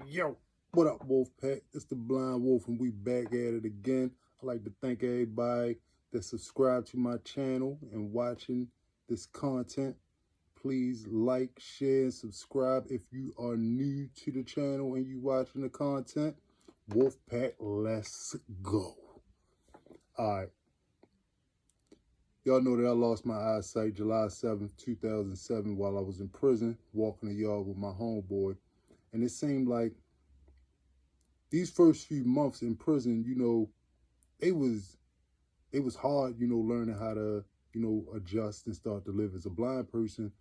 Yo, what up, Wolfpack? It's the Blind Wolf, and we back at it again. I'd like to thank everybody that subscribed to my channel and watching this content. Please like, share, and subscribe if you are new to the channel and you watching the content. Wolfpack, let's go. Alright. Y'all know that I lost my eyesight July 7th, 2007 while I was in prison, walking the yard with my homeboy. And it seemed like these first few months in prison, it was hard, learning how to, adjust and start to live as a blind person.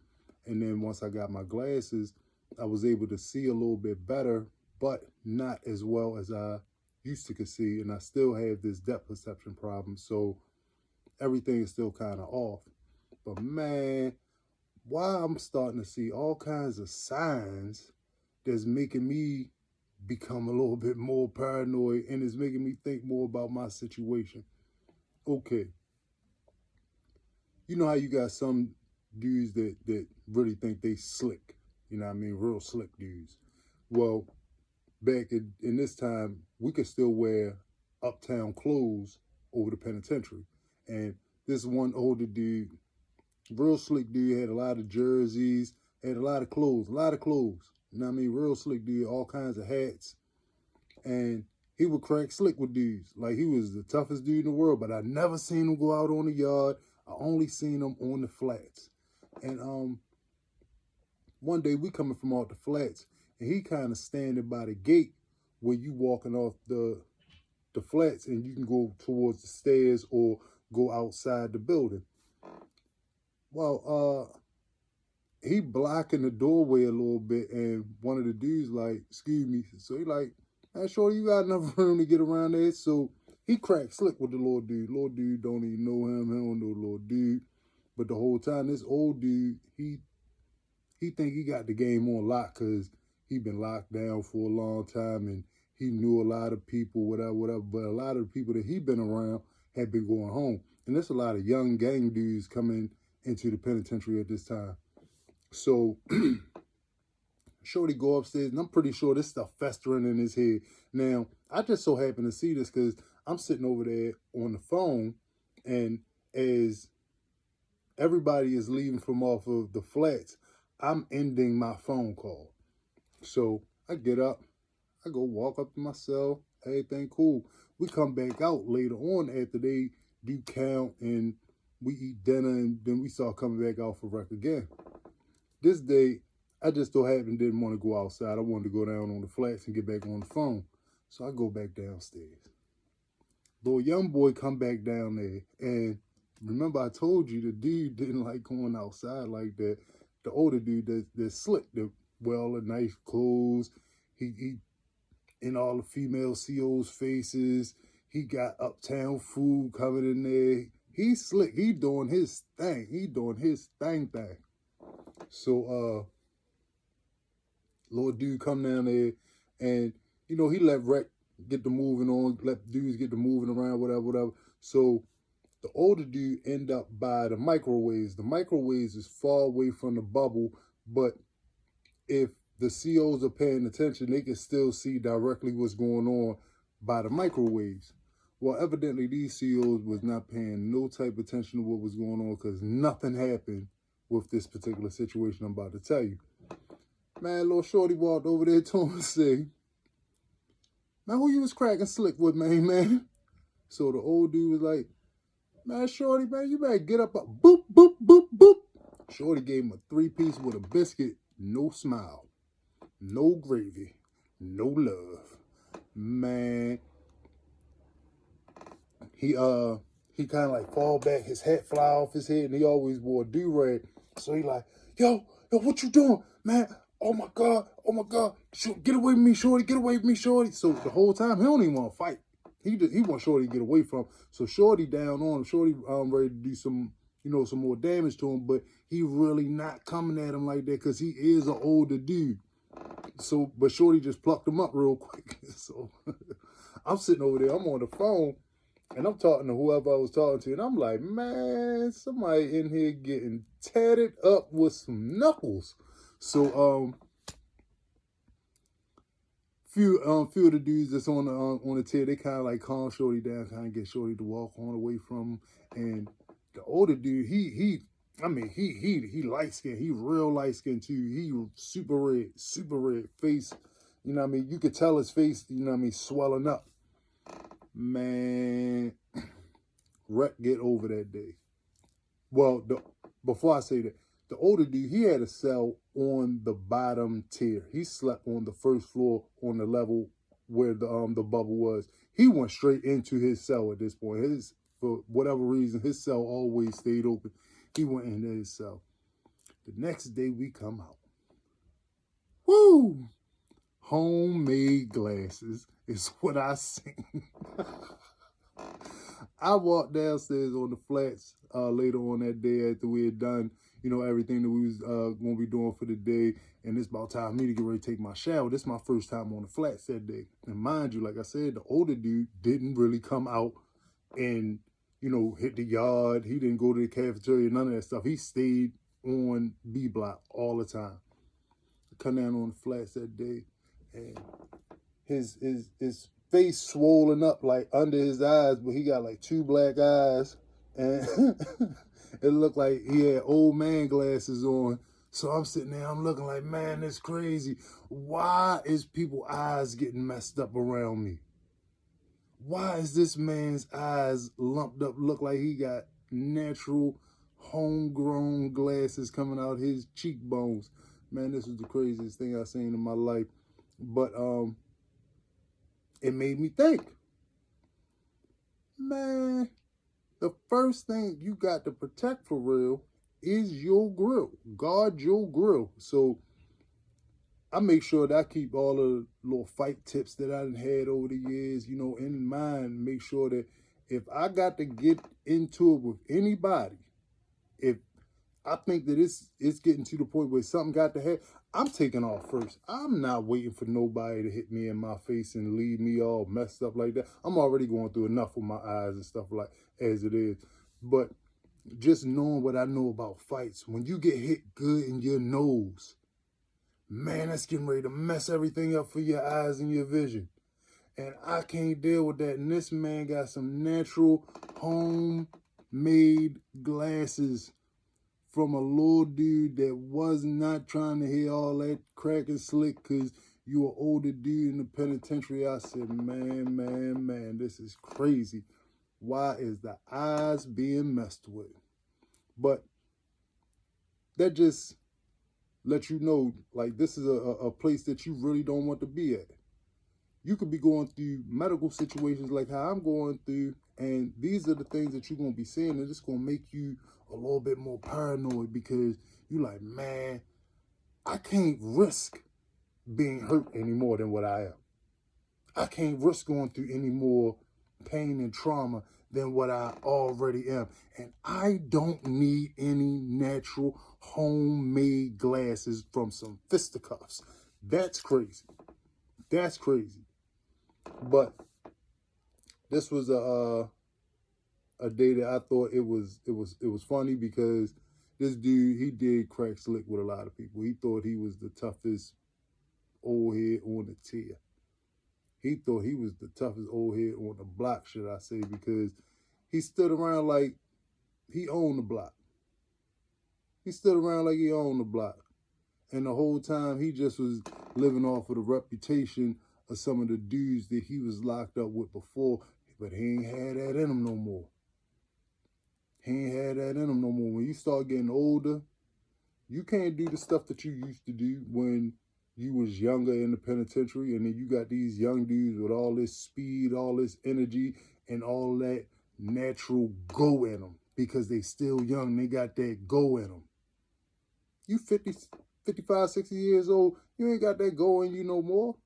And then once I got my glasses, I was able to see a little bit better, but not as well as I used to could see. And I still have this depth perception problem. So everything is still kind of off. But man, why I'm starting to see all kinds of signs that's making me become a little bit more paranoid and is making me think more about my situation. Okay. You know how you got some dudes that really think they slick, you know what I mean? Real slick dudes. Well, back in this time, we could still wear uptown clothes over the penitentiary. And this one older dude, real slick dude, had a lot of jerseys, had a lot of clothes. You know what I mean? Real slick dude, all kinds of hats. And he would crack slick with dudes. Like, he was the toughest dude in the world, but I never seen him go out on the yard. I only seen him on the flats. And one day we coming from off the flats, and he kind of standing by the gate where you walking off the flats, and you can go towards the stairs or go outside the building. Well, he blocking the doorway a little bit, and one of the dudes like, excuse me. So he like, man, shorty, you got enough room to get around there? So he cracked slick with the little dude. Little dude don't even know him. He don't know the little dude. But the whole time, this old dude, he think he got the game on lock because he been locked down for a long time, and he knew a lot of people, whatever. But a lot of the people that he been around had been going home. And there's a lot of young gang dudes coming into the penitentiary at this time. So shorty go upstairs, and I'm pretty sure this stuff festering in his head. Now, I just so happen to see this because I'm sitting over there on the phone, and as everybody is leaving from off of the flats, I'm ending my phone call. So I get up, I go walk up to my cell, everything cool. We come back out later on after they do count and we eat dinner, and then we start coming back out for rec again. This day, I just so happened didn't want to go outside. I wanted to go down on the flats and get back on the phone. So I go back downstairs. Little young boy come back down there. And remember I told you the dude didn't like going outside like that. The older dude that's slick, the nice clothes. He in all the female CO's faces. He got uptown food covered in there. He's slick. He doing his thing. Thing. So, little dude come down there, and, he let rec get the moving on, let dudes get the moving around, whatever. So, the older dude end up by the microwaves. The microwaves is far away from the bubble, but if the COs are paying attention, they can still see directly what's going on by the microwaves. Well, evidently, these COs was not paying no type of attention to what was going on because nothing happened with this particular situation I'm about to tell you. Man, little shorty walked over there to him and said, man, who you was cracking slick with, man? So the old dude was like, man, shorty, man, you better get up. Boop, boop, boop, boop. Shorty gave him a 3-piece with a biscuit, no smile, no gravy, no love. Man, he kind of like fall back, his hat fly off his head, and he always wore a do-rag. So he like, yo, what you doing, man? Oh my God, get away from me, shorty, get away from me, shorty. So the whole time, he don't even want to fight. He wants shorty to get away from him. So shorty down on him, shorty ready to do some more damage to him, but he really not coming at him like that because he is an older dude. So, but shorty just plucked him up real quick. So I'm sitting over there, I'm on the phone, and I'm talking to whoever I was talking to, and I'm like, man, somebody in here getting tatted up with some knuckles. So, few of the dudes that's on the tier, they kind of like calm Shorty down, kind of get Shorty to walk on away from him. And the older dude, he light skinned, he real light skinned too. He super red face. You know what I mean? You could tell his face, you know what I mean, swelling up. Man, Rhett get over that day. Well, before I say that, the older dude, he had a cell on the bottom tier. He slept on the first floor on the level where the bubble was. He went straight into his cell at this point. For whatever reason, his cell always stayed open. He went into his cell. The next day we come out. Woo! Homemade glasses is what I seen. I walked downstairs on the flats later on that day after we had done, you know, everything that we was going to be doing for the day. And it's about time for me to get ready to take my shower. This is my first time on the flats that day. And mind you, like I said, the older dude didn't really come out and, you know, hit the yard. He didn't go to the cafeteria, none of that stuff. He stayed on B block all the time. I come down on the flats that day, and his face swollen up like under his eyes, but he got like 2 black eyes, and it looked like he had old man glasses on. So I'm sitting there, I'm looking like, man, that's crazy. Why is people's eyes getting messed up around me? Why is this man's eyes lumped up, look like he got natural homegrown glasses coming out his cheekbones? Man, this was the craziest thing I've seen in my life. But it made me think, man, the first thing you got to protect for real is your grill. Guard your grill. So I make sure that I keep all the little fight tips that I had over the years, you know, in mind. Make sure that if I got to get into it with anybody, if I think that it's getting to the point where something got to happen, I'm taking off first. I'm not waiting for nobody to hit me in my face and leave me all messed up like that. I'm already going through enough with my eyes and stuff like as it is. But just knowing what I know about fights, when you get hit good in your nose, man, that's getting ready to mess everything up for your eyes and your vision. And I can't deal with that. And this man got some natural homemade glasses from a little dude that was not trying to hear all that crack and slick because you an older dude in the penitentiary. I said, man, this is crazy. Why is the eyes being messed with? But that just lets you know, like, this is a place that you really don't want to be at. You could be going through medical situations like how I'm going through, and these are the things that you're going to be seeing, and it's going to make you a little bit more paranoid because you're like, man, I can't risk being hurt any more than what I am. I can't risk going through any more pain and trauma than what I already am. And I don't need any natural homemade glasses from some fisticuffs. That's crazy. That's crazy. But this was a day that I thought it was funny because this dude, he did crack slick with a lot of people. He thought he was the toughest old head on the tier. He thought he was the toughest old head on the block, should I say, because he stood around like he owned the block. He stood around like he owned the block. And the whole time he just was living off of the reputation of some of the dudes that he was locked up with before, but he ain't had that in him no more. He ain't had that in him no more. When you start getting older, you can't do the stuff that you used to do when you was younger in the penitentiary, and then you got these young dudes with all this speed, all this energy, and all that natural go in them because they still young. They got that go in them. You 50, 55, 60 years old, you ain't got that go in you no more.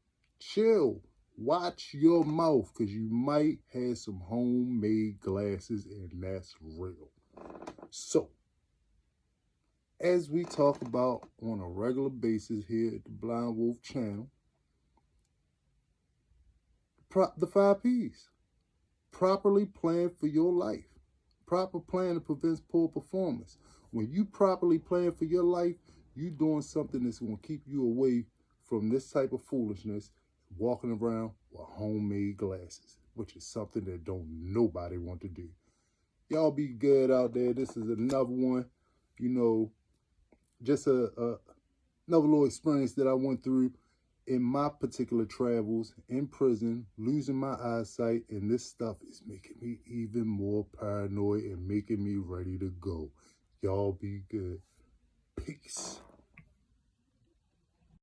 Chill. Watch your mouth because you might have some homemade glasses, and that's real. So, as we talk about on a regular basis here at the Blind Wolf channel, the 5 P's. Properly plan for your life. Proper plan prevents poor performance. When you properly plan for your life, you're doing something that's going to keep you away from this type of foolishness. walking around with homemade glasses, which is something that don't nobody want to do. Y'all be good out there. This is another one, you know, just another little experience that I went through in my particular travels in prison, losing my eyesight, and this stuff is making me even more paranoid and making me ready to go. Y'all be good. Peace.